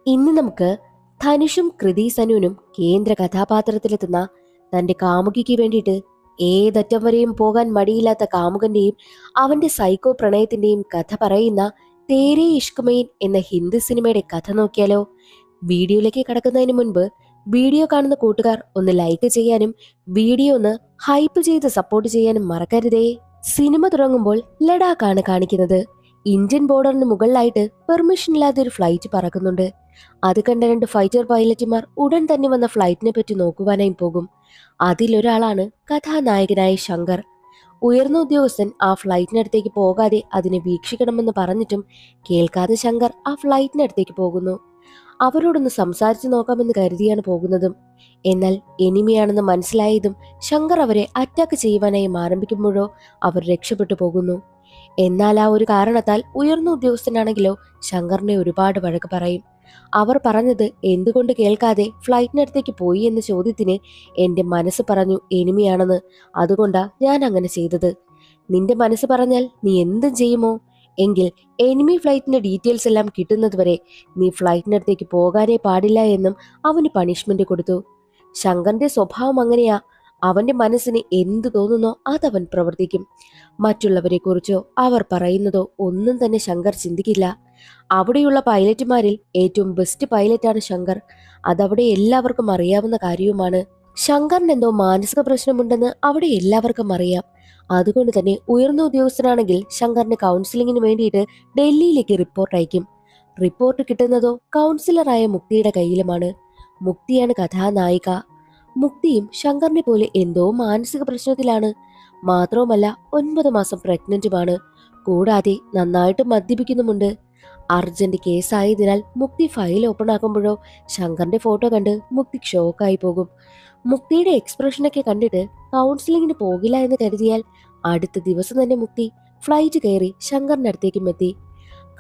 ഇന്ന് നമുക്ക് ധനുഷും കൃതി സനുവിനും കേന്ദ്ര കഥാപാത്രത്തിലെത്തുന്ന തന്റെ കാമുകിക്ക് വേണ്ടിയിട്ട് ഏതറ്റം വരെയും പോകാൻ മടിയില്ലാത്ത കാമുകന്റെയും അവന്റെ സൈക്കോ പ്രണയത്തിന്റെയും കഥ പറയുന്ന തേരേ ഇഷ്കുമൈൻ എന്ന ഹിന്ദി സിനിമയുടെ കഥ നോക്കിയാലോ? വീഡിയോയിലേക്ക് കടക്കുന്നതിന് മുൻപ് വീഡിയോ കാണുന്ന കൂട്ടുകാർ ഒന്ന് ലൈക്ക് ചെയ്യാനും വീഡിയോ ഒന്ന് ഹൈപ്പ് ചെയ്ത് സപ്പോർട്ട് ചെയ്യാനും മറക്കരുതേ. സിനിമ തുടങ്ങുമ്പോൾ ലഡാക്കാണ് കാണിക്കുന്നത്. ഇന്ത്യൻ ബോർഡറിന് മുകളിലായിട്ട് പെർമിഷൻ ഇല്ലാതെ ഒരു ഫ്ലൈറ്റ് പറക്കുന്നുണ്ട്. അത് കണ്ട രണ്ട് ഫൈറ്റർ പൈലറ്റുമാർ ഉടൻ തന്നെ വന്ന ഫ്ലൈറ്റിനെ പറ്റി നോക്കുവാനായി പോകും. അതിലൊരാളാണ് കഥാനായകനായ ശങ്കർ. ഉയർന്ന ഉദ്യോഗസ്ഥൻ ആ ഫ്ലൈറ്റിനടുത്തേക്ക് പോകാതെ അതിനെ വീക്ഷിക്കണമെന്ന് പറഞ്ഞിട്ടും കേൾക്കാതെ ശങ്കർ ആ ഫ്ലൈറ്റിനടുത്തേക്ക് പോകുന്നു. അവരോടൊന്ന് സംസാരിച്ചു നോക്കാമെന്ന് കരുതിയാണ് പോകുന്നതും. എന്നാൽ എനിമിയാണെന്ന് മനസ്സിലായതും ശങ്കർ അവരെ അറ്റാക്ക് ചെയ്യുവാനായി ആരംഭിക്കുമ്പോഴോ അവർ രക്ഷപ്പെട്ടു പോകുന്നു. എന്നാൽ ആ ഒരു കാരണത്താൽ ഉയർന്ന ഉദ്യോഗസ്ഥനാണെങ്കിലോ ശങ്കറിനെ ഒരുപാട് വഴക്ക് പറയും. അവർ പറഞ്ഞത് എന്തുകൊണ്ട് കേൾക്കാതെ ഫ്ലൈറ്റിനടുത്തേക്ക് പോയി എന്ന ചോദ്യത്തിന് എന്റെ മനസ്സ് പറഞ്ഞു എനിമിയാണെന്ന്, അതുകൊണ്ടാ ഞാൻ അങ്ങനെ ചെയ്തത്. നിന്റെ മനസ്സ് പറഞ്ഞാൽ നീ എന്തും ചെയ്യുമോ? എങ്കിൽ എനിമി ഫ്ലൈറ്റിന്റെ ഡീറ്റെയിൽസ് എല്ലാം കിട്ടുന്നതുവരെ നീ ഫ്ലൈറ്റിനടുത്തേക്ക് പോകാനേ പാടില്ല എന്നും അവന് പണിഷ്മെന്റ് കൊടുത്തു. ശങ്കറിന്റെ സ്വഭാവം അങ്ങനെയാ. അവന്റെ മനസ്സിന് എന്ത് തോന്നുന്നോ അതവൻ പ്രവർത്തിക്കും. മറ്റുള്ളവരെ കുറിച്ചോ അവർ പറയുന്നതോ ഒന്നും തന്നെ ശങ്കർ ചിന്തിക്കില്ല. അവിടെയുള്ള പൈലറ്റുമാരിൽ ഏറ്റവും ബെസ്റ്റ് പൈലറ്റാണ് ശങ്കർ. അതവിടെ എല്ലാവർക്കും അറിയാവുന്ന കാര്യവുമാണ്. ശങ്കറിന് എന്തോ മാനസിക പ്രശ്നമുണ്ടെന്ന് അവിടെ എല്ലാവർക്കും അറിയാം. അതുകൊണ്ട് തന്നെ ഉയർന്ന ഉദ്യോഗസ്ഥനാണെങ്കിൽ ശങ്കറിന് കൗൺസിലിങ്ങിന് വേണ്ടിയിട്ട് ഡൽഹിയിലേക്ക് റിപ്പോർട്ട് അയക്കും. റിപ്പോർട്ട് കിട്ടുന്നതോ കൗൺസിലറായ മുക്തിയുടെ കയ്യിലുമാണ്. മുക്തിയാണ് കഥാനായിക. മുക്തിയും ശങ്കറിനെ പോലെ എന്തോ മാനസിക പ്രശ്നത്തിലാണ്. മാത്രവുമല്ല 9 മാസം പ്രഗ്നന്റുമാണ്. കൂടാതെ നന്നായിട്ട് മദ്യപിക്കുന്നുമുണ്ട്. അർജന്റ് കേസായതിനാൽ മുക്തി ഫയൽ ഓപ്പൺ ആക്കുമ്പോഴോ ശങ്കറിന്റെ ഫോട്ടോ കണ്ട് മുക്തി ഷോക്കായി പോകും. മുക്തിയുടെ എക്സ്പ്രഷനൊക്കെ കണ്ടിട്ട് കൗൺസിലിങ്ങിന് പോകില്ല എന്ന് കരുതിയാൽ അടുത്ത ദിവസം തന്നെ മുക്തി ഫ്ലൈറ്റ് കയറി ശങ്കറിന്റെ അടുത്തേക്കും എത്തി.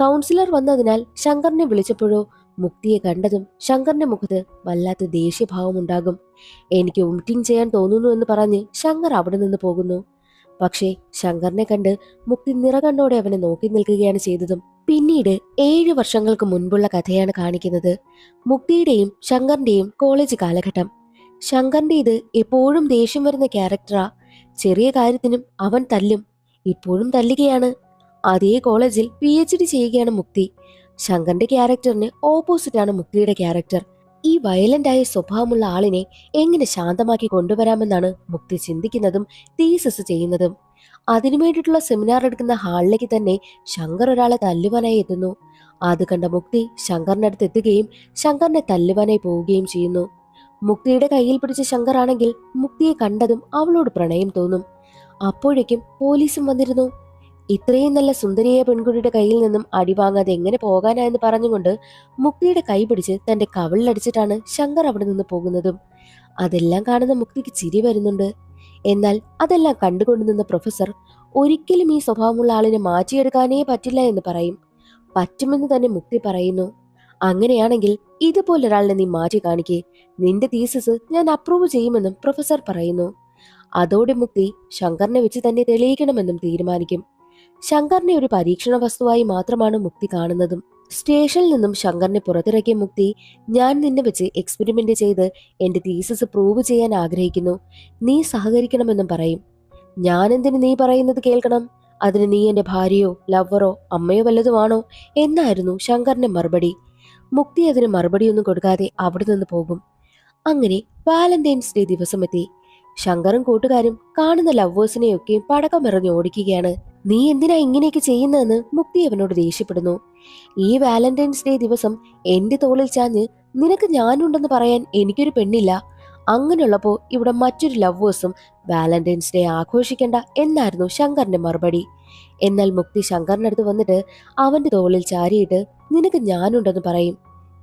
കൗൺസിലർ വന്നതിനാൽ ശങ്കറിനെ വിളിച്ചപ്പോഴോ മുക്തിയെ കണ്ടതും ശങ്കറിന്റെ മുഖത്ത് വല്ലാത്ത ദേഷ്യഭാവമുണ്ടാകും. എനിക്ക് വോമിറ്റിംഗ് ചെയ്യാൻ തോന്നുന്നു എന്ന് പറഞ്ഞ് ശങ്കർ അവിടെ നിന്ന് പോകുന്നു. പക്ഷേ ശങ്കറിനെ കണ്ട് മുക്തി നിറകണ്ണോടെ അവനെ നോക്കി നിൽക്കുകയാണ് ചെയ്തതും. പിന്നീട് 7 വർഷങ്ങൾക്ക് മുൻപുള്ള കഥയാണ് കാണിക്കുന്നത്. മുക്തിയുടെയും ശങ്കറിന്റെയും കോളേജ് കാലഘട്ടം. ശങ്കറിന്റെ ഇത് എപ്പോഴും ദേഷ്യം വരുന്ന ക്യാരക്ടറാ. ചെറിയ കാര്യത്തിനും അവൻ തല്ലും. ഇപ്പോഴും തല്ലുകയാണ്. അതേ കോളേജിൽ PhD ചെയ്യുകയാണ് മുക്തി. ശങ്കറിന്റെ ക്യാരക്ടറിന് ഓപ്പോസിറ്റാണ് മുക്തിയുടെ ക്യാരക്ടർ. ഈ വയലന്റ് ആയ സ്വഭാവമുള്ള ആളിനെ എങ്ങനെ ശാന്തമാക്കി കൊണ്ടുവരാമെന്നാണ് മുക്തി ചിന്തിക്കുന്നതും തീസസ് ചെയ്യുന്നതും. അതിനുവേണ്ടിയിട്ടുള്ള സെമിനാർ എടുക്കുന്ന ഹാളിലേക്ക് തന്നെ ശങ്കർ ഒരാളെ തല്ലുവാനായി എത്തുന്നു. അത് കണ്ട മുക്തി ശങ്കറിന്റെ അടുത്ത് എത്തുകയും ശങ്കറിനെ തല്ലുവാനായി പോവുകയും ചെയ്യുന്നു. മുക്തിയുടെ കയ്യിൽ പിടിച്ച ശങ്കർ ആണെങ്കിൽ മുക്തിയെ കണ്ടതും അവളോട് പ്രണയം തോന്നും. അപ്പോഴേക്കും പോലീസും വന്നിരുന്നു. ഇത്രയും നല്ല സുന്ദരിയായ പെൺകുട്ടിയുടെ കയ്യിൽ നിന്നും അടി വാങ്ങാതെ എങ്ങനെ പോകാനാ എന്ന് പറഞ്ഞുകൊണ്ട് മുക്തിയുടെ കൈ പിടിച്ച് തന്റെ കവിളിലടിച്ചിട്ടാണ് ശങ്കർ അവിടെ നിന്ന് പോകുന്നതും. അതെല്ലാം കാണുന്ന മുക്തിക്ക് ചിരി വരുന്നുണ്ട്. എന്നാൽ അതെല്ലാം കണ്ടുകൊണ്ടു നിന്ന പ്രൊഫസർ ഒരിക്കലും ഈ സ്വഭാവമുള്ള ആളിനെ മാറ്റിയെടുക്കാനേ പറ്റില്ല എന്ന് പറയും. പറ്റുമെന്ന് തന്നെ മുക്തി പറയുന്നു. അങ്ങനെയാണെങ്കിൽ ഇതുപോലൊരാളിനെ നീ മാറ്റി കാണിക്കേ, നിന്റെ തീസിസ് ഞാൻ അപ്രൂവ് ചെയ്യുമെന്നും പ്രൊഫസർ പറയുന്നു. അതോടെ മുക്തി ശങ്കറിനെ വെച്ച് തന്നെ തെളിയിക്കണമെന്നും തീരുമാനിക്കും. ശങ്കറിനെ ഒരു പരീക്ഷണ വസ്തുവായി മാത്രമാണ് മുക്തി കാണുന്നതും. സ്റ്റേഷനിൽ നിന്നും ശങ്കറിനെ പുറത്തിറക്കിയ മുക്തി, ഞാൻ നിന്നെ വെച്ച് എക്സ്പെരിമെന്റ് ചെയ്ത് എന്റെ തീസിസ് പ്രൂവ് ചെയ്യാൻ ആഗ്രഹിക്കുന്നു, നീ സഹകരിക്കണമെന്നും പറയും. ഞാൻ എന്തിന് നീ പറയുന്നത് കേൾക്കണം? അതിന് നീ എന്റെ ഭാര്യയോ ലവറോ അമ്മയോ വല്ലതുമാണോ എന്നായിരുന്നു ശങ്കറിന്റെ മറുപടി. മുക്തി അതിന് മറുപടിയൊന്നും കൊടുക്കാതെ അവിടെ നിന്ന് പോകും. അങ്ങനെ വാലന്റൈൻസ് ഡേ ദിവസം എത്തി. ശങ്കറും കൂട്ടുകാരും കാണുന്ന ലവേഴ്സിനെയൊക്കെ പടക്കം എറിഞ്ഞ് ഓടിക്കുകയാണ്. നീ എന്തിനാ ഇങ്ങനെയൊക്കെ ചെയ്യുന്നതെന്ന് മുക്തി അവനോട് ദേഷ്യപ്പെടുന്നു. ഈ വാലന്റൈൻസ് ഡേ ദിവസം എന്റെ തോളിൽ ചാഞ്ഞ് നിനക്ക് ഞാനുണ്ടെന്ന് പറയാൻ എനിക്കൊരു പെണ്ണില്ല. അങ്ങനെയുള്ളപ്പോ ഇവിടെ മറ്റൊരു ലവേഴ്സും വാലന്റൈൻസ് ഡേ ആഘോഷിക്കണ്ട എന്നായിരുന്നു ശങ്കറിന്റെ മറുപടി. എന്നാൽ മുക്തി ശങ്കറിന്റെ അടുത്ത് വന്നിട്ട് അവന്റെ തോളിൽ ചാരിയിട്ട് നിനക്ക് ഞാനുണ്ടെന്ന് പറയും.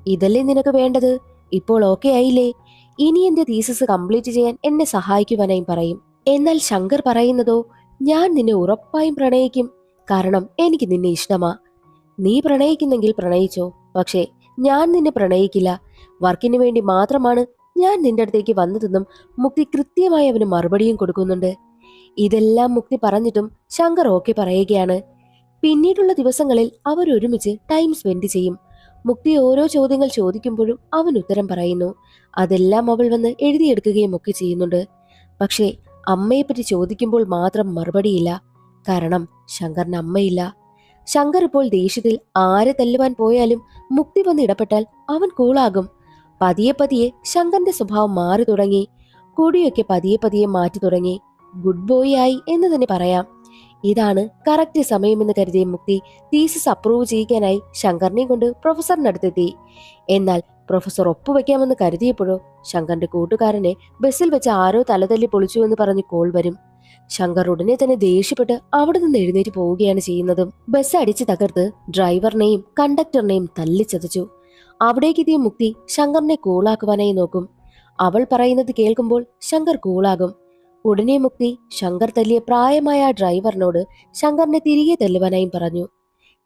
ഇതല്ലേ നിനക്ക് വേണ്ടത്? ഇപ്പോൾ ഓക്കെ ആയില്ലേ? ഇനി എന്റെ തീസിസ് കംപ്ലീറ്റ് ചെയ്യാൻ എന്നെ സഹായിക്കുവാനായി പറയും. എന്നാൽ ശങ്കർ പറയുന്നതോ, ഞാൻ നിന്നെ ഉറപ്പായും പ്രണയിക്കും, കാരണം എനിക്ക് നിന്നെ ഇഷ്ടമാ. നീ പ്രണയിക്കുന്നെങ്കിൽ പ്രണയിച്ചോ, പക്ഷേ ഞാൻ നിന്നെ പ്രണയിക്കില്ല. വർക്കിന് വേണ്ടി മാത്രമാണ് ഞാൻ നിന്റെ അടുത്തേക്ക് വന്നതെന്നും മുക്തി കൃത്യമായി അവന് മറുപടിയും കൊടുക്കുന്നുണ്ട്. ഇതെല്ലാം മുക്തി പറഞ്ഞിട്ടും ശങ്കർ ഓക്കെ പറയുകയാണ്. പിന്നീടുള്ള ദിവസങ്ങളിൽ അവരൊരുമിച്ച് ടൈം സ്പെൻഡ് ചെയ്യും. മുക്തി ഓരോ ചോദ്യങ്ങൾ ചോദിക്കുമ്പോഴും അവൻ ഉത്തരം പറയുന്നു. അതെല്ലാം അവൾ വന്ന് എഴുതിയെടുക്കുകയും ഒക്കെ ചെയ്യുന്നുണ്ട്. പക്ഷേ അമ്മയെപ്പറ്റി ചോദിക്കുമ്പോൾ മാത്രം മറുപടിയില്ല. കാരണം ശങ്കറിന് അമ്മയില്ല. ശങ്കർ ഇപ്പോൾ ദേഷ്യത്തിൽ ആരെ തല്ലുവാൻ പോയാലും മുക്തി വന്ന് ഇടപെട്ടാൽ അവൻ കൂളാകും. പതിയെ പതിയെ ശങ്കറിന്റെ സ്വഭാവം മാറി തുടങ്ങി. കുടിയൊക്കെ പതിയെ പതിയെ മാറ്റി തുടങ്ങി. ഗുഡ് ബോയ് ആയി എന്ന് തന്നെ പറയാം. ഇതാണ് കറക്റ്റ് സമയമെന്ന് കരുതിയ മുക്തി തീസിസ് അപ്രൂവ് ചെയ്യിക്കാനായി ശങ്കറിനെയും കൊണ്ട് പ്രൊഫസറിന്റെ അടുത്തെത്തി. എന്നാൽ പ്രൊഫസർ ഒപ്പുവെക്കാമെന്ന് കരുതിയപ്പോഴോ ശങ്കറിന്റെ കൂട്ടുകാരനെ ബസ്സിൽ വെച്ച് ആരോ തലതല്ലി പൊളിച്ചു എന്ന് പറഞ്ഞ് കോൾ വരും. ശങ്കർ ഉടനെ തന്നെ ദേഷ്യപ്പെട്ട് അവിടെ നിന്ന് എഴുന്നേറ്റ് പോവുകയാണ് ചെയ്യുന്നതും. ബസ് അടിച്ചു തകർത്ത് ഡ്രൈവറിനെയും കണ്ടക്ടറിനെയും തല്ലിച്ചതച്ചു. അവിടേക്കെത്തിയ മുക്തി ശങ്കറിനെ കൂളാക്കുവാനായി നോക്കും. അവൾ പറയുന്നത് കേൾക്കുമ്പോൾ ശങ്കർ കൂളാകും. ഉടനെ മുക്തി ശങ്കർ തല്ലിയ പ്രായമായ ആ ഡ്രൈവറിനോട് ശങ്കറിനെ തിരികെ തല്ലുവാനായും പറഞ്ഞു.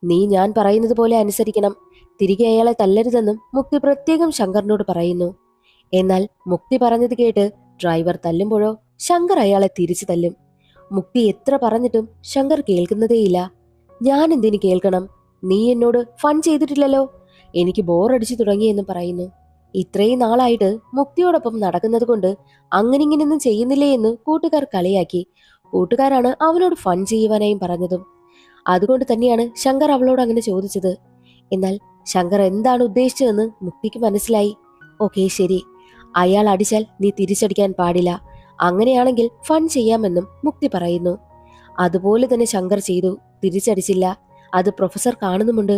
നീ ഞാൻ പറയുന്നത് പോലെ അനുസരിക്കണം, തിരികെ അയാളെ തല്ലരുതെന്നും മുക്തി പ്രത്യേകം ശങ്കറിനോട് പറയുന്നു. എന്നാൽ മുക്തി പറഞ്ഞത് കേട്ട് ഡ്രൈവർ തല്ലുമ്പോഴോ ശങ്കർ അയാളെ തിരിച്ചു തല്ലും. മുക്തി എത്ര പറഞ്ഞിട്ടും ശങ്കർ കേൾക്കുന്നതേയില്ല. ഞാൻ എന്തിനു കേൾക്കണം? നീ എന്നോട് ഫൺ ചെയ്തിട്ടില്ലല്ലോ, എനിക്ക് ബോറടിച്ചു തുടങ്ങിയെന്നും പറയുന്നു. ഇത്രയും നാളായിട്ട് മുക്തിയോടൊപ്പം നടക്കുന്നത് കൊണ്ട് അങ്ങനിങ്ങനെയൊന്നും ചെയ്യുന്നില്ലേ എന്ന് കൂട്ടുകാർ കളിയാക്കി. കൂട്ടുകാരാണ് അവനോട് ഫൺ ചെയ്യുവാനായും പറഞ്ഞതും. അതുകൊണ്ട് തന്നെയാണ് ശങ്കർ അവളോട് അങ്ങനെ ചോദിച്ചത്. എന്നാൽ ശങ്കർ എന്താണ് ഉദ്ദേശിച്ചതെന്ന് മുക്തിക്ക് മനസ്സിലായി. ഓക്കെ ശരി, അയാൾ അടിച്ചാൽ നീ തിരിച്ചടിക്കാൻ പാടില്ല, അങ്ങനെയാണെങ്കിൽ ഫൺ ചെയ്യാമെന്നും മുക്തി പറയുന്നു. അതുപോലെ തന്നെ ശങ്കർ ചെയ്തു. തിരിച്ചടിച്ചില്ല. അത് പ്രൊഫസർ കാണുന്നുമുണ്ട്.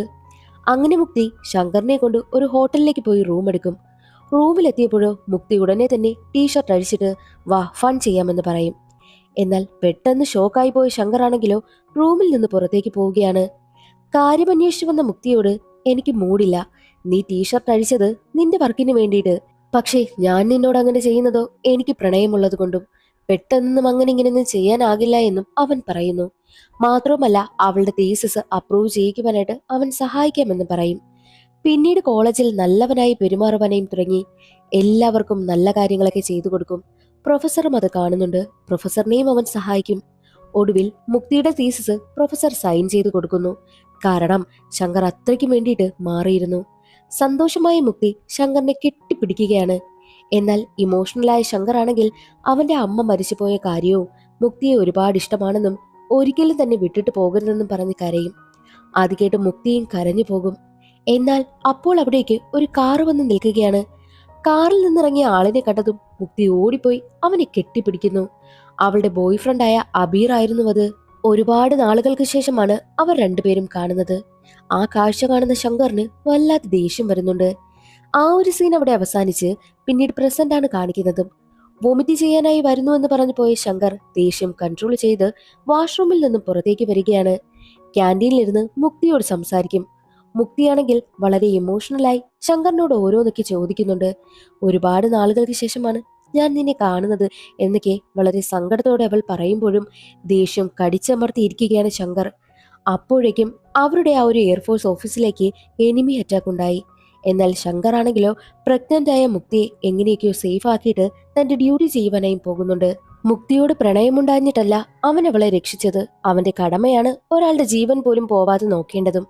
അങ്ങനെ മുക്തി ശങ്കറിനെ കൊണ്ട് ഒരു ഹോട്ടലിലേക്ക് പോയി റൂം എടുക്കും. റൂമിലെത്തിയപ്പോഴോ മുക്തി ഉടനെ തന്നെ ടീഷർട്ട് അഴിച്ചിട്ട് വാ ഫൺ ചെയ്യാമെന്ന് പറയും. എന്നാൽ പെട്ടെന്ന് ഷോക്കായി പോയ ശങ്കർ ആണെങ്കിലോ റൂമിൽ നിന്ന് പുറത്തേക്ക് പോവുകയാണ്. കാര്യമന്വേഷിച്ചു വന്ന മുക്തിയോട് എനിക്ക് മൂടില്ല, നീ ടീഷർട്ട് അഴിച്ചത് നിന്റെ വർക്കിന് വേണ്ടിയിട്ട്, പക്ഷേ ഞാൻ നിന്നോട് അങ്ങനെ ചെയ്യുന്നതോ എനിക്ക് പ്രണയമുള്ളത് കൊണ്ടും പെട്ടെന്നും അങ്ങനെ ഇങ്ങനെയൊന്നും ചെയ്യാനാകില്ല എന്നും അവൻ പറയുന്നു. മാത്രവുമല്ല അവളുടെ തീസിസ് അപ്രൂവ് ചെയ്യിക്കുവാനായിട്ട് അവൻ സഹായിക്കാമെന്ന് പറയും. പിന്നീട് കോളേജിൽ നല്ലവനായി പെരുമാറുവാനായും തുടങ്ങി. എല്ലാവർക്കും നല്ല കാര്യങ്ങളൊക്കെ ചെയ്തു കൊടുക്കും. പ്രൊഫസറും അത് കാണുന്നുണ്ട്. പ്രൊഫസറിനെയും അവൻ സഹായിക്കും. ഒടുവിൽ മുക്തിയുടെ തീസിസ് പ്രൊഫസർ സൈൻ ചെയ്തു കൊടുക്കുന്നു. കാരണം ശങ്കർ അത്രയ്ക്കും വേണ്ടിയിട്ട് മാറിയിരുന്നു. സന്തോഷമായ മുക്തി ശങ്കറിനെ കെട്ടിപ്പിടിക്കുകയാണ്. എന്നാൽ ഇമോഷണലായ ശങ്കർ ആണെങ്കിൽ അവന്റെ അമ്മ മരിച്ചുപോയ കാര്യവും മുക്തിയെ ഒരുപാട് ഇഷ്ടമാണെന്നും ഒരിക്കലും തന്നെ വിട്ടിട്ട് പോകരുതെന്നും പറഞ്ഞ് കരയും. അത് കേട്ട് മുക്തിയും കരഞ്ഞു പോകും. എന്നാൽ അപ്പോൾ അവിടേക്ക് ഒരു കാറ് വന്ന് നിൽക്കുകയാണ്. കാറിൽ നിന്നിറങ്ങിയ ആളിനെ കണ്ടതും മുക്തി ഓടിപ്പോയി അവനെ കെട്ടിപ്പിടിക്കുന്നു. അവളുടെ ബോയ് ഫ്രണ്ടായ അബീർ ആയിരുന്നു അത്. ഒരുപാട് നാളുകൾക്ക് ശേഷമാണ് അവർ രണ്ടുപേരും കാണുന്നത്. ആ കാഴ്ച കാണുന്ന ശങ്കറിന് വല്ലാത്ത ദേഷ്യം വരുന്നുണ്ട്. ആ ഒരു സീൻ അവിടെ അവസാനിച്ച് പിന്നീട് പ്രസന്റ് ആണ് കാണിക്കുന്നതും. വൊമിറ്റ് ചെയ്യാനായി വരുന്നു എന്ന് പറഞ്ഞു പോയ ശങ്കർ ദേഷ്യം കൺട്രോൾ ചെയ്ത് വാഷ്റൂമിൽ നിന്നും പുറത്തേക്ക് വരികയാണ്. ക്യാൻറ്റീനിലിരുന്ന് മുക്തിയോട് സംസാരിക്കും. മുക്തിയാണെങ്കിൽ വളരെ ഇമോഷണലായി ശങ്കറിനോട് ഓരോന്നൊക്കെ ചോദിക്കുന്നുണ്ട്. ഒരുപാട് നാളുകൾക്ക് ശേഷമാണ് ഞാൻ നിന്നെ കാണുന്നത് എന്നൊക്കെ വളരെ സങ്കടത്തോടെ അവൾ പറയുമ്പോഴും ദേഷ്യം കടിച്ചമർത്തിയിരിക്കുകയാണ് ശങ്കർ. അപ്പോഴേക്കും അവരുടെ ആ ഒരു എയർഫോഴ്സ് ഓഫീസിലേക്ക് എനിമി അറ്റാക്ക് ഉണ്ടായി. എന്നാൽ ശങ്കർ ആണെങ്കിലോ പ്രഗ്നന്റ് ആയ മുക്തിയെ എങ്ങനെയൊക്കെയോ സേഫ് ആക്കിയിട്ട് തന്റെ ഡ്യൂട്ടി ചെയ്യുവാനായും പോകുന്നുണ്ട്. മുക്തിയോട് പ്രണയമുണ്ടാഞ്ഞിട്ടല്ല അവൻ അവളെ രക്ഷിച്ചത്. അവന്റെ കടമയാണ് ഒരാളുടെ ജീവൻ പോലും പോവാതെ നോക്കേണ്ടതും.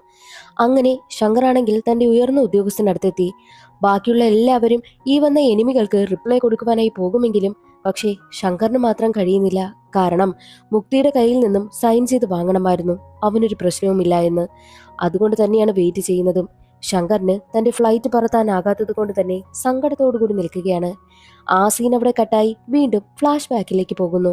അങ്ങനെ ശങ്കർ ആണെങ്കിൽ തന്റെ ഉയർന്ന ഉദ്യോഗസ്ഥനടുത്തെത്തി. ബാക്കിയുള്ള എല്ലാവരും ഈ വന്ന എനിമികൾക്ക് റിപ്ലൈ കൊടുക്കുവാനായി പോകുമെങ്കിലും പക്ഷേ ശങ്കറിന് മാത്രം കഴിയുന്നില്ല. കാരണം മുക്തിയുടെ കയ്യിൽ നിന്നും സൈൻ ചെയ്ത് വാങ്ങണമായിരുന്നു. അവനൊരു പ്രശ്നവുമില്ല എന്ന്. അതുകൊണ്ട് തന്നെയാണ് വെയിറ്റ് ചെയ്യുന്നതും. ശങ്കറിന് തന്റെ ഫ്ലൈറ്റ് പറത്താനാകാത്തത് കൊണ്ട് തന്നെ സങ്കടത്തോടുകൂടി നിൽക്കുകയാണ്. ആ സീൻ അവിടെ കട്ടായി വീണ്ടും ഫ്ലാഷ് ബാക്കിലേക്ക് പോകുന്നു.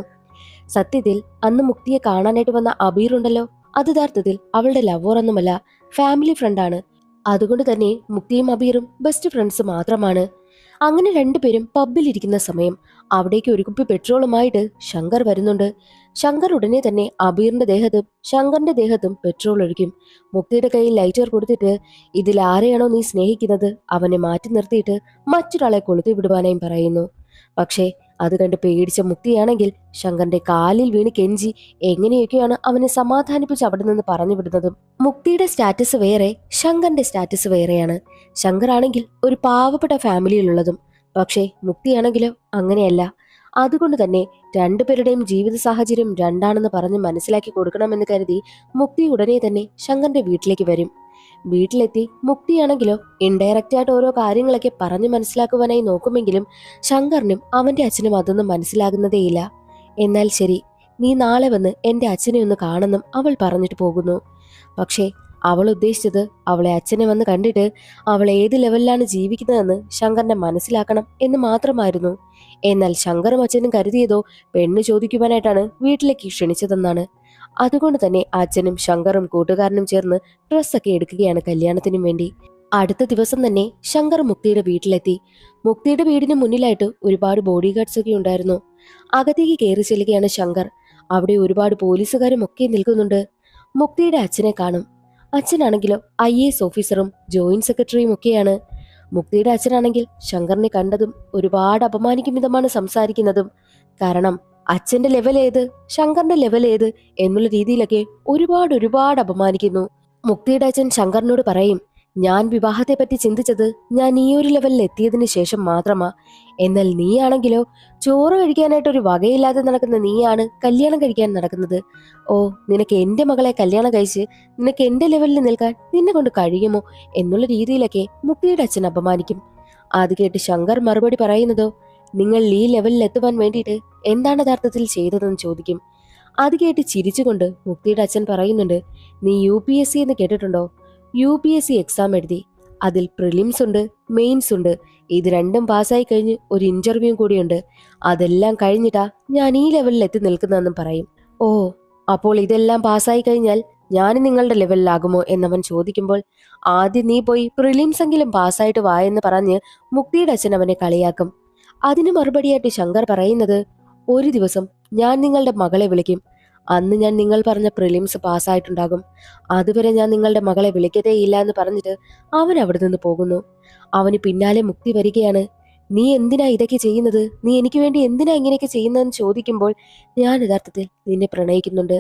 സത്യത്തിൽ അന്ന് മുക്തിയെ കാണാനായിട്ട് വന്ന അബീർ ഉണ്ടല്ലോ, അത് യഥാർത്ഥത്തിൽ അവളുടെ ലവറൊന്നുമല്ല, ഫാമിലി ഫ്രണ്ടാണ്. അതുകൊണ്ട് തന്നെ മുക്തിയും അബീറും ബെസ്റ്റ് ഫ്രണ്ട്സ് മാത്രമാണ്. അങ്ങനെ രണ്ടുപേരും പബ്ബിലിരിക്കുന്ന സമയം അവിടേക്ക് ഒരു കുപ്പി പെട്രോളുമായിട്ട് ശങ്കർ വരുന്നുണ്ട്. ശങ്കർ ഉടനെ തന്നെ അബീറിന്റെ ദേഹത്തും ശങ്കറിന്റെ ദേഹത്തും പെട്രോൾ ഒഴിക്കും. മുക്തിയുടെ കയ്യിൽ ലൈറ്റർ കൊടുത്തിട്ട് ഇതിൽ ആരെയാണോ നീ സ്നേഹിക്കുന്നത് അവനെ മാറ്റി നിർത്തിയിട്ട് മറ്റൊരാളെ കൊളുത്തി വിടുവാനായും പറയുന്നു. പക്ഷേ അത് കണ്ട് പേടിച്ച മുക്തിയാണെങ്കിൽ ശങ്കറിന്റെ കാലിൽ വീണ് കെഞ്ചി എങ്ങനെയൊക്കെയാണ് അവനെ സമാധാനിപ്പിച്ച് അവിടെ നിന്ന് പറഞ്ഞു വിടുന്നതും. മുക്തിയുടെ സ്റ്റാറ്റസ് വേറെ, ശങ്കറിന്റെ സ്റ്റാറ്റസ് വേറെയാണ്. ശങ്കർ ആണെങ്കിൽ ഒരു പാവപ്പെട്ട ഫാമിലിയിലുള്ളതും, പക്ഷേ മുക്തിയാണെങ്കിലോ അങ്ങനെയല്ല. അതുകൊണ്ട് തന്നെ രണ്ടുപേരുടെയും ജീവിത സാഹചര്യം രണ്ടാണെന്ന് പറഞ്ഞ് മനസ്സിലാക്കി കൊടുക്കണമെന്ന് കരുതി മുക്തി ഉടനെ തന്നെ ശങ്കറിന്റെ വീട്ടിലേക്ക് വരും. വീട്ടിലെത്തി മുക്തിയാണെങ്കിലോ ഇൻഡയറക്റ്റ് ആയിട്ട് ഓരോ കാര്യങ്ങളൊക്കെ പറഞ്ഞു മനസ്സിലാക്കുവാനായി നോക്കുമെങ്കിലും ശങ്കറിനും അവന്റെ അച്ഛനും അതൊന്നും മനസ്സിലാകുന്നതേയില്ല. എന്നാൽ ശരി, നീ നാളെ വന്ന് എന്റെ അച്ഛനെ ഒന്ന് കാണുന്നും അവൾ പറഞ്ഞിട്ട് പോകുന്നു. പക്ഷേ അവൾ ഉദ്ദേശിച്ചത് അവളെ അച്ഛനെ വന്ന് കണ്ടിട്ട് അവൾ ഏത് ലെവലിലാണ് ജീവിക്കുന്നതെന്ന് ശങ്കറിനെ മനസ്സിലാക്കണം എന്ന് മാത്രമായിരുന്നു. എന്നാൽ ശങ്കറും അച്ഛനും കരുതിയതോ പെണ്ണ് ചോദിക്കുവാനായിട്ടാണ് വീട്ടിലേക്ക് ക്ഷണിച്ചതെന്നാണ്. അതുകൊണ്ട് തന്നെ അച്ഛനും ശങ്കറും കൂട്ടുകാരനും ചേർന്ന് ഡ്രസ്സൊക്കെ എടുക്കുകയാണ് കല്യാണത്തിനും വേണ്ടി. അടുത്ത ദിവസം തന്നെ ശങ്കർ മുക്തിയുടെ വീട്ടിലെത്തി. മുക്തിയുടെ വീടിന് മുന്നിലായിട്ട് ഒരുപാട് ബോഡി ഗാർഡ്സ് ഒക്കെ ഉണ്ടായിരുന്നു. അകത്തേക്ക് കയറി ചെല്ലുകയാണ് ശങ്കർ. അവിടെ ഒരുപാട് പോലീസുകാരും ഒക്കെ നിൽക്കുന്നുണ്ട്. മുക്തിയുടെ അച്ഛനെ കാണും. അച്ഛനാണെങ്കിലോ IAS ഓഫീസറും ജോയിന്റ് സെക്രട്ടറിയും ഒക്കെയാണ്. മുക്തിയുടെ അച്ഛനാണെങ്കിൽ ശങ്കറിനെ കണ്ടതും ഒരുപാട് അപമാനിക്കും വിധമാണ് സംസാരിക്കുന്നതും. കാരണം അച്ഛന്റെ ലെവൽ ഏത്, ശങ്കറിന്റെ ലെവൽ ഏത് എന്നുള്ള രീതിയിലൊക്കെ ഒരുപാട് അപമാനിക്കുന്നു. മുക്തിയുടെ അച്ഛൻ ശങ്കറിനോട് പറയും, ഞാൻ വിവാഹത്തെ പറ്റി ചിന്തിച്ചത് ഞാൻ ഈ ഒരു ലെവലിൽ എത്തിയതിന് ശേഷം മാത്രമാ. എന്നാൽ നീയാണെങ്കിലോ ചോറ് കഴിക്കാനായിട്ട് ഒരു വകയില്ലാതെ നടക്കുന്ന നീയാണ് കല്യാണം കഴിക്കാൻ നടക്കുന്നത്. ഓ, നിനക്ക് എന്റെ മകളെ കല്യാണം കഴിച്ച് നിനക്ക് എന്റെ ലെവലിൽ നിൽക്കാൻ നിന്നെ കൊണ്ട് കഴിയുമോ എന്നുള്ള രീതിയിലൊക്കെ മുക്തിയുടെ അച്ഛൻ അപമാനിക്കും. അത് കേട്ട് ശങ്കർ മറുപടി പറയുന്നതോ, നിങ്ങൾ ഈ ലെവലിൽ എത്തുവാൻ വേണ്ടിയിട്ട് എന്താണ് യഥാർത്ഥത്തിൽ ചെയ്തതെന്ന് ചോദിക്കും. അത് കേട്ട് ചിരിച്ചുകൊണ്ട് മുക്തിയുടെ അച്ഛൻ പറയുന്നുണ്ട്, നീ UPSC എന്ന് കേട്ടിട്ടുണ്ടോ? UPSC എക്സാം എഴുതി. അതിൽ പ്രിലിംസ് ഉണ്ട്, മെയിൻസ് ഉണ്ട്. ഇത് രണ്ടും പാസ്സായി കഴിഞ്ഞ് ഒരു ഇന്റർവ്യൂ കൂടിയുണ്ട്. അതെല്ലാം കഴിഞ്ഞിട്ടാ ഞാൻ ഈ ലെവലിൽ എത്തി നിൽക്കുന്നതെന്നും പറയും. ഓ, അപ്പോൾ ഇതെല്ലാം പാസ്സായി കഴിഞ്ഞാൽ ഞാൻ നിങ്ങളുടെ ലെവലിലാകുമോ എന്നവൻ ചോദിക്കുമ്പോൾ, ആദ്യം നീ പോയി പ്രിലിംസ് എങ്കിലും പാസ്സായിട്ട് വാ എന്ന് പറഞ്ഞ് മുക്തിയുടെ അച്ഛൻ അവനെ കളിയാക്കും. അതിനു മറുപടിയായിട്ട് ശങ്കർ പറയുന്നത്, ഒരു ദിവസം ഞാൻ നിങ്ങളുടെ മകളെ വിളിക്കും. അന്ന് ഞാൻ നിങ്ങൾ പറഞ്ഞ പ്രിലിംസ് പാസ്സായിട്ടുണ്ടാകും. അതുവരെ ഞാൻ നിങ്ങളുടെ മകളെ വിളിക്കതേയില്ല എന്ന് പറഞ്ഞിട്ട് അവൻ അവിടെ നിന്ന് പോകുന്നു. അവന് പിന്നാലെ മുക്തി വരികയാണ്. നീ എന്തിനാ ഇതൊക്കെ ചെയ്യുന്നത്? നീ എനിക്ക് വേണ്ടി എന്തിനാ ഇങ്ങനെയൊക്കെ ചെയ്യുന്നതെന്ന് ചോദിക്കുമ്പോൾ, ഞാൻ യഥാർത്ഥത്തിൽ നിന്നെ പ്രണയിക്കുന്നുണ്ട്.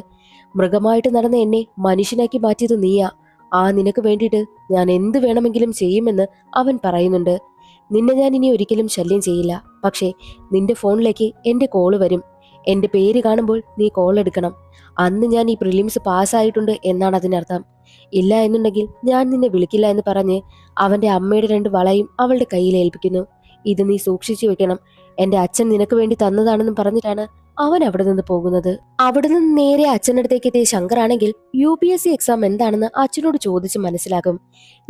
മൃഗമായിട്ട് നടന്ന എന്നെ മനുഷ്യനാക്കി മാറ്റിയത് നീയാ. ആ നിനക്ക് വേണ്ടിയിട്ട് ഞാൻ എന്ത് വേണമെങ്കിലും ചെയ്യുമെന്ന് അവൻ പറയുന്നുണ്ട്. നിന്നെ ഞാൻ ഇനി ഒരിക്കലും ശല്യം ചെയ്യില്ല. പക്ഷേ നിന്റെ ഫോണിലേക്ക് എന്റെ കോള് വരും. എന്റെ പേര് കാണുമ്പോൾ നീ കോൾ എടുക്കണം. അന്ന് ഞാൻ ഈ പ്രിലിംസ് പാസ്സായിട്ടുണ്ട് എന്നാണ് അതിനർത്ഥം. ഇല്ല എന്നുണ്ടെങ്കിൽ ഞാൻ നിന്നെ വിളിക്കില്ല എന്ന് പറഞ്ഞ് അവന്റെ അമ്മയുടെ 2 വളയും അവളുടെ കയ്യിൽ ഏൽപ്പിക്കുന്നു. ഇത് നീ സൂക്ഷിച്ചു വെക്കണം. എന്റെ അച്ഛൻ നിനക്ക് വേണ്ടി തന്നതാണെന്നും പറഞ്ഞിട്ടാണ് അവൻ അവിടെ നിന്ന് പോകുന്നത്. അവിടെ നിന്ന് നേരെ അച്ഛനടുത്തേക്ക് എത്തിയ ശങ്കർ ആണെങ്കിൽ UPSC എക്സാം എന്താണെന്ന് അച്ഛനോട് ചോദിച്ച് മനസ്സിലാക്കും.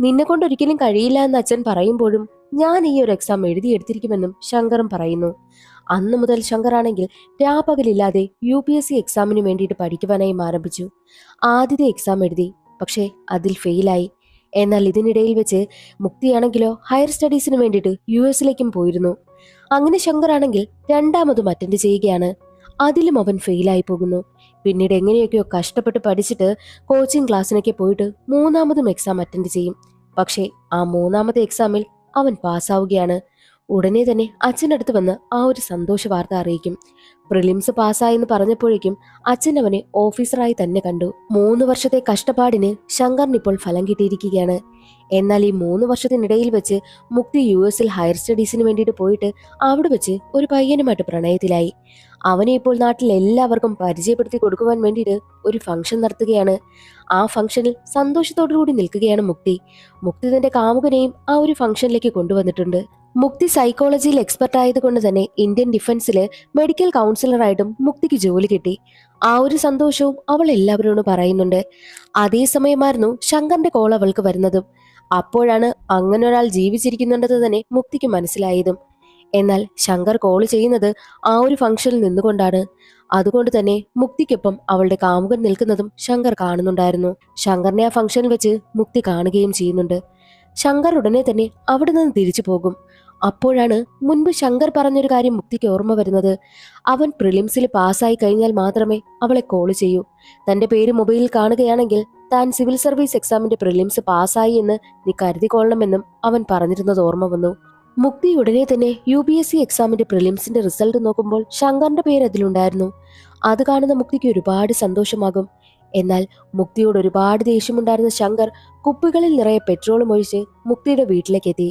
നിന്നെ കൊണ്ട് ഒരിക്കലും കഴിയില്ല എന്ന് അച്ഛൻ പറയുമ്പോഴും ഞാൻ ഈ ഒരു എക്സാം എഴുതിയെടുത്തിരിക്കുമെന്നും ശങ്കറും പറയുന്നു. അന്നു മുതൽ ശങ്കർ ആണെങ്കിൽ രാപ്പകലില്ലാതെ UPSC എക്സാമിന് വേണ്ടിയിട്ട് പഠിക്കുവാനായി ആരംഭിച്ചു. ആദ്യത്തെ എക്സാം എഴുതി. പക്ഷേ അതിൽ ഫെയിലായി. എന്നാൽ ഇതിനിടയിൽ വെച്ച് മുക്തിയാണെങ്കിലോ ഹയർ സ്റ്റഡീസിന് വേണ്ടിയിട്ട് US പോയിരുന്നു. അങ്ങനെ ശങ്കർ ആണെങ്കിൽ രണ്ടാമതും അറ്റൻഡ് ചെയ്യുകയാണ്. അതിലും അവൻ ഫെയിലായി പോകുന്നു. പിന്നീട് എങ്ങനെയൊക്കെയോ കഷ്ടപ്പെട്ട് പഠിച്ചിട്ട് കോച്ചിങ് ക്ലാസ്സിനൊക്കെ പോയിട്ട് മൂന്നാമതും എക്സാം അറ്റൻഡ് ചെയ്യും. പക്ഷേ ആ മൂന്നാമത്തെ എക്സാമിൽ അവൻ പാസ്സാവുകയാണ്. ഉടനെ തന്നെ അച്ഛനടുത്ത് വന്ന് ആ ഒരു സന്തോഷ വാർത്ത അറിയിക്കും. പ്രിലിംസ് പാസ്സായെന്ന് പറഞ്ഞപ്പോഴേക്കും അച്ഛൻ അവനെ ഓഫീസറായി തന്നെ കണ്ടു. 3 വർഷത്തെ കഷ്ടപ്പാടിന് ശങ്കറിനിപ്പോൾ ഫലം കിട്ടിയിരിക്കുകയാണ്. എന്നാൽ ഈ 3 വർഷത്തിനിടയിൽ വെച്ച് മുക്തി US ഹയർ സ്റ്റഡീസിന് വേണ്ടിയിട്ട് പോയിട്ട് അവിടെ വെച്ച് ഒരു പയ്യനുമായിട്ട് പ്രണയത്തിലായി. അവനെ ഇപ്പോൾ നാട്ടിൽ എല്ലാവർക്കും പരിചയപ്പെടുത്തി കൊടുക്കുവാൻ വേണ്ടിയിട്ട് ഒരു ഫംഗ്ഷൻ നടത്തുകയാണ്. ആ ഫംഗ്ഷനിൽ സന്തോഷത്തോടുകൂടി നിൽക്കുകയാണ് മുക്തി. മുക്തി തന്റെ കാമുകനെയും ആ ഒരു ഫംഗ്ഷനിലേക്ക് കൊണ്ടുവന്നിട്ടുണ്ട്. മുക്തി സൈക്കോളജിയിൽ എക്സ്പെർട്ട് ആയതുകൊണ്ട് തന്നെ ഇന്ത്യൻ ഡിഫൻസില് മെഡിക്കൽ കൗൺസിലറായിട്ടും മുക്തിക്ക് ജോലി കിട്ടി. ആ ഒരു സന്തോഷവും അവൾ എല്ലാവരോടും പറയുന്നുണ്ട്. അതേസമയമായിരുന്നു ശങ്കറിന്റെ കോൾ അവൾക്ക് വരുന്നതും. അപ്പോഴാണ് അങ്ങനെ ഒരാൾ ജീവിച്ചിരിക്കുന്നുണ്ടെന്ന് തന്നെ മുക്തിക്ക് മനസ്സിലായതും. എന്നാൽ ശങ്കർ കോൾ ചെയ്യുന്നത് ആ ഒരു ഫംഗ്ഷനിൽ നിന്നുകൊണ്ടാണ്. അതുകൊണ്ട് തന്നെ മുക്തിക്കൊപ്പം അവളുടെ കാമുകൻ നിൽക്കുന്നതും ശങ്കർ കാണുന്നുണ്ടായിരുന്നു. ശങ്കറിനെ ആ ഫംഗ്ഷനിൽ വെച്ച് മുക്തി കാണുകയും ചെയ്യുന്നുണ്ട്. ശങ്കർ ഉടനെ തന്നെ അവിടെ നിന്ന് തിരിച്ചു പോകും. അപ്പോഴാണ് മുൻപ് ശങ്കർ പറഞ്ഞൊരു കാര്യം മുക്തിക്ക് ഓർമ്മ വരുന്നത്. അവൻ പ്രിലിംസിൽ പാസ്സായി കഴിഞ്ഞാൽ മാത്രമേ അവളെ കോൾ ചെയ്യൂ. തന്റെ പേര് മൊബൈലിൽ കാണുകയാണെങ്കിൽ താൻ സിവിൽ സർവീസ് എക്സാമിന്റെ പ്രിലിംസ് പാസ്സായി എന്ന് നീ കരുതിക്കൊള്ളണമെന്നും അവൻ പറഞ്ഞിരുന്നത് ഓർമ്മ വന്നു. മുക്തി ഉടനെ തന്നെ UPSC എക്സാമിന്റെ പ്രിലിംസിന്റെ റിസൾട്ട് നോക്കുമ്പോൾ ശങ്കറിന്റെ പേര് അതിലുണ്ടായിരുന്നു. അത് കാണുന്ന മുക്തിക്ക് ഒരുപാട് സന്തോഷമാകും. എന്നാൽ മുക്തിയോട് ഒരുപാട് ദേഷ്യമുണ്ടായിരുന്ന ശങ്കർ കുപ്പികളിൽ നിറയെ പെട്രോളും ഒഴിച്ച് മുക്തിയുടെ വീട്ടിലേക്ക് എത്തി.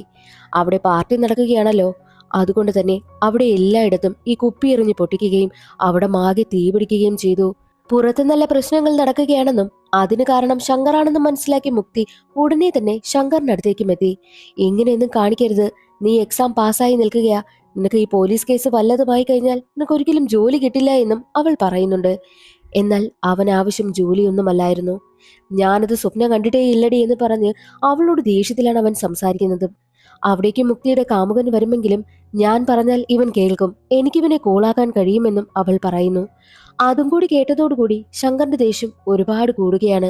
അവിടെ പാർട്ടി നടക്കുകയാണല്ലോ. അതുകൊണ്ട് തന്നെ അവിടെ എല്ലായിടത്തും ഈ കുപ്പി എറിഞ്ഞ് പൊട്ടിക്കുകയും അവിടെ മാകെ തീപിടിക്കുകയും ചെയ്തു. പുറത്ത് നല്ല പ്രശ്നങ്ങൾ നടക്കുകയാണെന്നും അതിന് കാരണം ശങ്കറാണെന്നും മനസ്സിലാക്കിയ മുക്തി ഉടനെ തന്നെ ശങ്കറിന്റെ അടുത്തേക്കും എത്തി. ഇങ്ങനെയൊന്നും കാണിക്കരുത്, നീ എക്സാം പാസ്സായി നിൽക്കുകയാ, നിനക്ക് ഈ പോലീസ് കേസ് വല്ലതുമായി കഴിഞ്ഞാൽ നിനക്ക് ഒരിക്കലും ജോലി കിട്ടില്ല എന്നും അവൾ പറയുന്നുണ്ട്. എന്നാൽ അവൻ ആവശ്യം ജോലിയൊന്നുമല്ലായിരുന്നു. ഞാനത് സ്വപ്നം കണ്ടിട്ടേ ഇല്ലടി എന്ന് പറഞ്ഞ് അവളോട് ദേഷ്യത്തിലാണ് അവൻ സംസാരിക്കുന്നത്. അവിടേക്ക് മുക്തിയുടെ കാമുകൻ വരുമെങ്കിലും ഞാൻ പറഞ്ഞാൽ ഇവൻ കേൾക്കും, എനിക്കിവനെ കൂളാക്കാൻ കഴിയുമെന്നും അവൾ പറയുന്നു. അതും കൂടി കേട്ടതോടുകൂടി ശങ്കറിന്റെ ദേഷ്യം ഒരുപാട് കൂടുകയാണ്.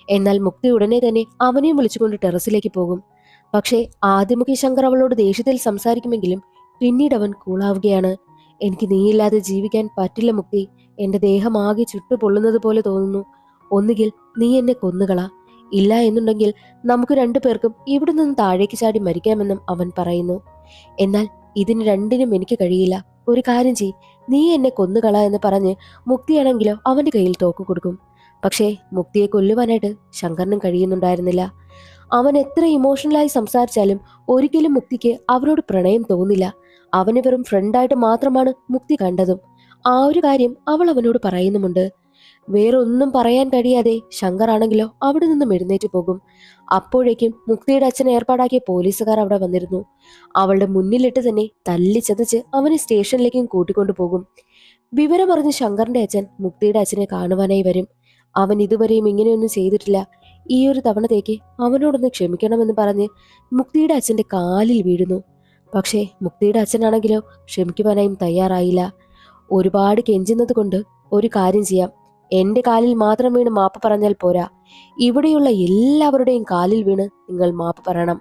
എന്നാൽ മുക്തി ഉടനെ തന്നെ അവനെയും വിളിച്ചുകൊണ്ട് ടെറസിലേക്ക് പോകും. പക്ഷേ ആദ്യമൊക്കെ ശങ്കർ അവളോട് ദേഷ്യത്തിൽ സംസാരിക്കുമെങ്കിലും പിന്നീട് അവൻ കൂളാവുകയാണ്. എനിക്ക് നീയില്ലാതെ ജീവിക്കാൻ പറ്റില്ല മുക്തി, എന്റെ ദേഹമാകെ ചുട്ടുപൊള്ളുന്നത് പോലെ തോന്നുന്നു. ഒന്നുകിൽ നീ എന്നെ കൊന്നുകളാ, ഇല്ല എന്നുണ്ടെങ്കിൽ നമുക്ക് രണ്ടുപേർക്കും ഇവിടെ നിന്ന് താഴേക്ക് ചാടി മരിക്കാമെന്നും അവൻ പറയുന്നു. എന്നാൽ ഇതിന് രണ്ടിനും എനിക്ക് കഴിയില്ല. ഒരു കാര്യം ചെയ്, നീ എന്നെ കൊന്നുകള എന്ന് പറഞ്ഞ് മുക്തിയാണെങ്കിലോ അവന്റെ കയ്യിൽ തോക്ക് കൊടുക്കും. പക്ഷേ മുക്തിയെ കൊല്ലുവാനായിട്ട് ശങ്കറിനും കഴിയുന്നുണ്ടായിരുന്നില്ല. അവൻ എത്ര ഇമോഷണലായി സംസാരിച്ചാലും ഒരിക്കലും മുക്തിക്ക് അവനോട് പ്രണയം തോന്നില്ല. അവന് വെറും ഫ്രണ്ടായിട്ട് മാത്രമാണ് മുക്തി കണ്ടതും. ആ ഒരു കാര്യം അവൾ അവനോട് പറയുന്നുമുണ്ട്. വേറെ ഒന്നും പറയാൻ കഴിയാതെ ശങ്കർ ആണെങ്കിലോ അവിടെ നിന്നും എഴുന്നേറ്റ് പോകും. അപ്പോഴേക്കും മുക്തിയുടെ അച്ഛൻ ഏർപ്പാടാക്കിയ പോലീസുകാർ അവിടെ വന്നിരുന്നു. അവളുടെ മുന്നിലിട്ട് തന്നെ തല്ലി ചതച്ച് അവനെ സ്റ്റേഷനിലേക്കും കൂട്ടിക്കൊണ്ടു പോകും. വിവരമറിഞ്ഞ് ശങ്കറിന്റെ അച്ഛൻ മുക്തിയുടെ അച്ഛനെ കാണുവാനായി വരും. അവൻ ഇതുവരെയും ഇങ്ങനെയൊന്നും ചെയ്തിട്ടില്ല, ഈ ഒരു തവണത്തേക്ക് അവനോടൊന്ന് ക്ഷമിക്കണമെന്ന് പറഞ്ഞ് മുക്തിയുടെ അച്ഛന്റെ കാലിൽ വീഴുന്നു. പക്ഷേ മുക്തിയുടെ അച്ഛനാണെങ്കിലോ ക്ഷമിക്കുവാനായും തയ്യാറായില്ല. ഒരുപാട് കെഞ്ചുന്നത് കൊണ്ട് ഒരു കാര്യം ചെയ്യാം, എന്റെ കാലിൽ മാത്രം വീണ് മാപ്പ് പറഞ്ഞാൽ പോരാ, ഇവിടെയുള്ള എല്ലാവരുടെയും കാലിൽ വീണ് നിങ്ങൾ മാപ്പ് പറയണം.